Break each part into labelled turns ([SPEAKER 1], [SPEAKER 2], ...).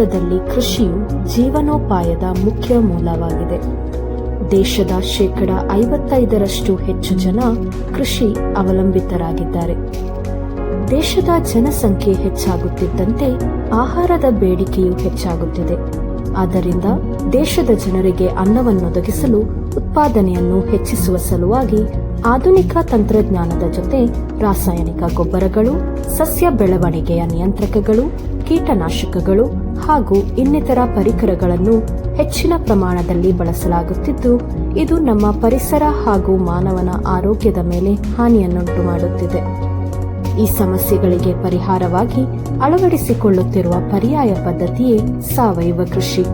[SPEAKER 1] ಭಾರತದಲ್ಲಿ ಕೃಷಿಯು ಜೀವನೋಪಾಯದ ಮುಖ್ಯ ಮೂಲವಾಗಿದೆ. ದೇಶದ 55% ಹೆಚ್ಚು ಜನ ಕೃಷಿ ಅವಲಂಬಿತರಾಗಿದ್ದಾರೆ. ದೇಶದ ಜನಸಂಖ್ಯೆ ಹೆಚ್ಚಾಗುತ್ತಿದ್ದಂತೆ ಆಹಾರದ ಬೇಡಿಕೆಯೂ ಹೆಚ್ಚಾಗುತ್ತಿದೆ. ಆದ್ದರಿಂದ ದೇಶದ ಜನರಿಗೆ ಅನ್ನವನ್ನೊದಗಿಸಲು ಉತ್ಪಾದನೆಯನ್ನು ಹೆಚ್ಚಿಸುವ ಸಲುವಾಗಿ ಆಧುನಿಕ ತಂತ್ರಜ್ಞಾನದ ಜೊತೆ ರಾಸಾಯನಿಕ ಗೊಬ್ಬರಗಳು, ಸಸ್ಯ ಬೆಳವಣಿಗೆಯ ನಿಯಂತ್ರಕಗಳು, ಕೀಟನಾಶಕಗಳು ಹಾಗೂ ಇನ್ನಿತರ ಪರಿಕರಗಳನ್ನು ಹೆಚ್ಚಿನ ಪ್ರಮಾಣದಲ್ಲಿ ಬಳಸಲಾಗುತ್ತಿದ್ದು, ಇದು ನಮ್ಮ ಪರಿಸರ ಹಾಗೂ ಮಾನವನ ಆರೋಗ್ಯದ ಮೇಲೆ ಹಾನಿಯನ್ನುಂಟು ಮಾಡುತ್ತಿದೆ. ಈ ಸಮಸ್ಯೆಗಳಿಗೆ ಪರಿಹಾರವಾಗಿ ಅಳವಡಿಸಿಕೊಳ್ಳುತ್ತಿರುವ ಪರ್ಯಾಯ ಪದ್ಧತಿಯೇ ಸಾವಯವ ಕೃಷಿ.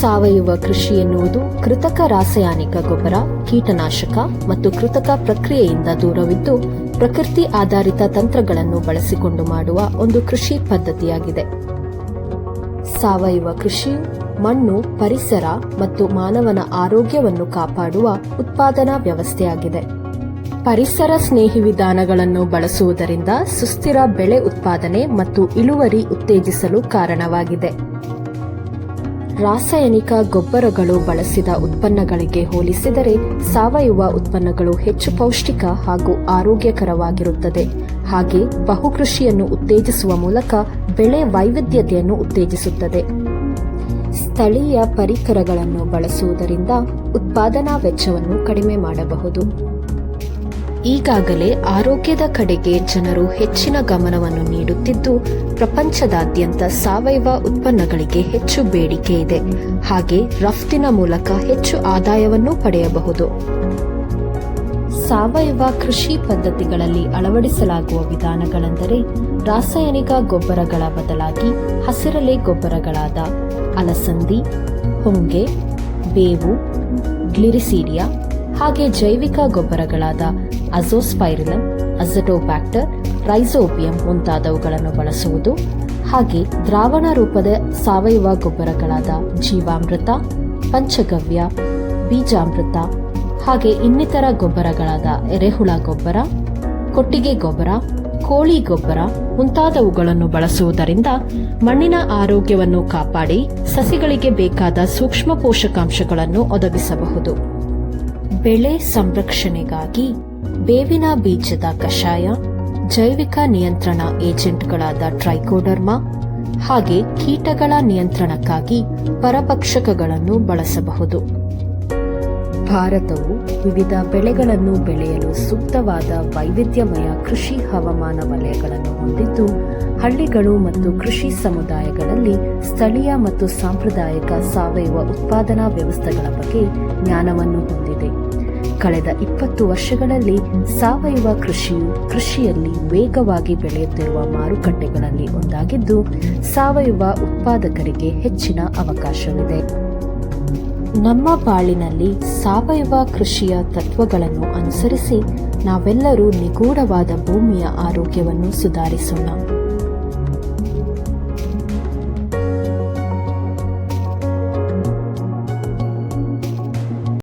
[SPEAKER 1] ಸಾವಯವ ಕೃಷಿ ಎನ್ನುವುದು ಕೃತಕ ರಾಸಾಯನಿಕ ಗೊಬ್ಬರ, ಕೀಟನಾಶಕ ಮತ್ತು ಕೃತಕ ಪ್ರಕ್ರಿಯೆಯಿಂದ ದೂರವಿದ್ದು ಪ್ರಕೃತಿ ಆಧಾರಿತ ತಂತ್ರಗಳನ್ನು ಬಳಸಿಕೊಂಡು ಮಾಡುವ ಒಂದು ಕೃಷಿ ಪದ್ಧತಿಯಾಗಿದೆ. ಸಾವಯವ ಕೃಷಿಯು ಮಣ್ಣು, ಪರಿಸರ ಮತ್ತು ಮಾನವನ ಆರೋಗ್ಯವನ್ನು ಕಾಪಾಡುವ ಉತ್ಪಾದನಾ ವ್ಯವಸ್ಥೆಯಾಗಿದೆ. ಪರಿಸರ ಸ್ನೇಹಿ ವಿಧಾನಗಳನ್ನು ಬಳಸುವುದರಿಂದ ಸುಸ್ಥಿರ ಬೆಳೆ ಉತ್ಪಾದನೆ ಮತ್ತು ಇಳುವರಿ ಉತ್ತೇಜಿಸಲು ಕಾರಣವಾಗಿದೆ. ರಾಸಾಯನಿಕ ಗೊಬ್ಬರಗಳು ಬಳಸಿದ ಉತ್ಪನ್ನಗಳಿಗೆ ಹೋಲಿಸಿದರೆ ಸಾವಯವ ಉತ್ಪನ್ನಗಳು ಹೆಚ್ಚು ಪೌಷ್ಟಿಕ ಹಾಗೂ ಆರೋಗ್ಯಕರವಾಗಿರುತ್ತದೆ. ಹಾಗೆ ಬಹುಕೃಷಿಯನ್ನು ಉತ್ತೇಜಿಸುವ ಮೂಲಕ ಬೆಳೆ ವೈವಿಧ್ಯತೆಯನ್ನು ಉತ್ತೇಜಿಸುತ್ತದೆ. ಸ್ಥಳೀಯ ಪರಿಕರಗಳನ್ನು ಬಳಸುವುದರಿಂದ ಉತ್ಪಾದನಾ ವೆಚ್ಚವನ್ನು ಕಡಿಮೆ ಮಾಡಬಹುದು. ಈಗಾಗಲೇ ಆರೋಗ್ಯದ ಕಡೆಗೆ ಜನರು ಹೆಚ್ಚಿನ ಗಮನವನ್ನು ನೀಡುತ್ತಿದ್ದು, ಪ್ರಪಂಚದಾದ್ಯಂತ ಸಾವಯವ ಉತ್ಪನ್ನಗಳಿಗೆ ಹೆಚ್ಚು ಬೇಡಿಕೆ ಇದೆ. ಹಾಗೆ ರಫ್ತಿನ ಮೂಲಕ ಹೆಚ್ಚು ಆದಾಯವನ್ನು ಪಡೆಯಬಹುದು. ಸಾವಯವ ಕೃಷಿ ಪದ್ಧತಿಗಳಲ್ಲಿ ಅಳವಡಿಸಲಾಗುವ ವಿಧಾನಗಳೆಂದರೆ ರಾಸಾಯನಿಕ ಗೊಬ್ಬರಗಳ ಬದಲಾಗಿ ಹಸಿರೆಲೆ ಗೊಬ್ಬರಗಳಾದ ಅಲಸಂದಿ, ಹೊಂಗೆ, ಬೇವು, ಗ್ಲಿರಿಸೀಡಿಯಾ ಹಾಗೆ ಜೈವಿಕ ಗೊಬ್ಬರಗಳಾದ ಅಜೋಸ್ಪೈರಿಲಮ್, ಅಜಟೋಬ್ಯಾಕ್ಟರ್, ರೈಸೋಬಿಯಂ ಮುಂತಾದವುಗಳನ್ನು ಬಳಸುವುದು. ಹಾಗೆ ದ್ರಾವಣ ರೂಪದ ಸಾವಯವ ಗೊಬ್ಬರಗಳಾದ ಜೀವಾಮೃತ, ಪಂಚಗವ್ಯ, ಬೀಜಾಮೃತ ಹಾಗೆ ಇನ್ನಿತರ ಗೊಬ್ಬರಗಳಾದ ಎರೆಹುಳ ಗೊಬ್ಬರ, ಕೊಟ್ಟಿಗೆ ಗೊಬ್ಬರ, ಕೋಳಿ ಗೊಬ್ಬರ ಮುಂತಾದವುಗಳನ್ನು ಬಳಸುವುದರಿಂದ ಮಣ್ಣಿನ ಆರೋಗ್ಯವನ್ನು ಕಾಪಾಡಿ ಸಸಿಗಳಿಗೆ ಬೇಕಾದ ಸೂಕ್ಷ್ಮ ಪೋಷಕಾಂಶಗಳನ್ನು ಒದಗಿಸಬಹುದು. ಬೆಳೆ ಸಂರಕ್ಷಣೆಗಾಗಿ ಬೇವಿನ ಬೀಜದ ಕಷಾಯ, ಜೈವಿಕ ನಿಯಂತ್ರಣ ಏಜೆಂಟ್ಗಳಾದ ಟ್ರೈಕೋಡರ್ಮಾ ಹಾಗೆ ಕೀಟಗಳ ನಿಯಂತ್ರಣಕ್ಕಾಗಿ ಪರಭಕ್ಷಕಗಳನ್ನು ಬಳಸಬಹುದು. ಭಾರತವು ವಿವಿಧ ಬೆಳೆಗಳನ್ನು ಬೆಳೆಯಲು ಸೂಕ್ತವಾದ ವೈವಿಧ್ಯಮಯ ಕೃಷಿ ಹವಾಮಾನ ವಲಯಗಳನ್ನು ಹೊಂದಿದ್ದು, ಹಳ್ಳಿಗಳು ಮತ್ತು ಕೃಷಿ ಸಮುದಾಯಗಳಲ್ಲಿ ಸ್ಥಳೀಯ ಮತ್ತು ಸಾಂಪ್ರದಾಯಿಕ ಸಾವಯವ ಉತ್ಪಾದನಾ ವ್ಯವಸ್ಥೆಗಳ ಬಗ್ಗೆ ಜ್ಞಾನವನ್ನು ಹೊಂದಿದೆ. ಕಳೆದ 20 ವರ್ಷಗಳಲ್ಲಿ ಸಾವಯವ ಕೃಷಿಯು ಕೃಷಿಯಲ್ಲಿ ವೇಗವಾಗಿ ಬೆಳೆಯುತ್ತಿರುವ ಮಾರುಕಟ್ಟೆಗಳಲ್ಲಿ ಒಂದಾಗಿದ್ದು, ಸಾವಯವ ಉತ್ಪಾದಕರಿಗೆ ಹೆಚ್ಚಿನ ಅವಕಾಶವಿದೆ. ನಮ್ಮ ಬಾಳಿನಲ್ಲಿ ಸಾವಯವ ಕೃಷಿಯ ತತ್ವಗಳನ್ನು ಅನುಸರಿಸಿ ನಾವೆಲ್ಲರೂ ನಿಗೂಢವಾದ ಭೂಮಿಯ ಆರೋಗ್ಯವನ್ನು ಸುಧಾರಿಸೋಣ.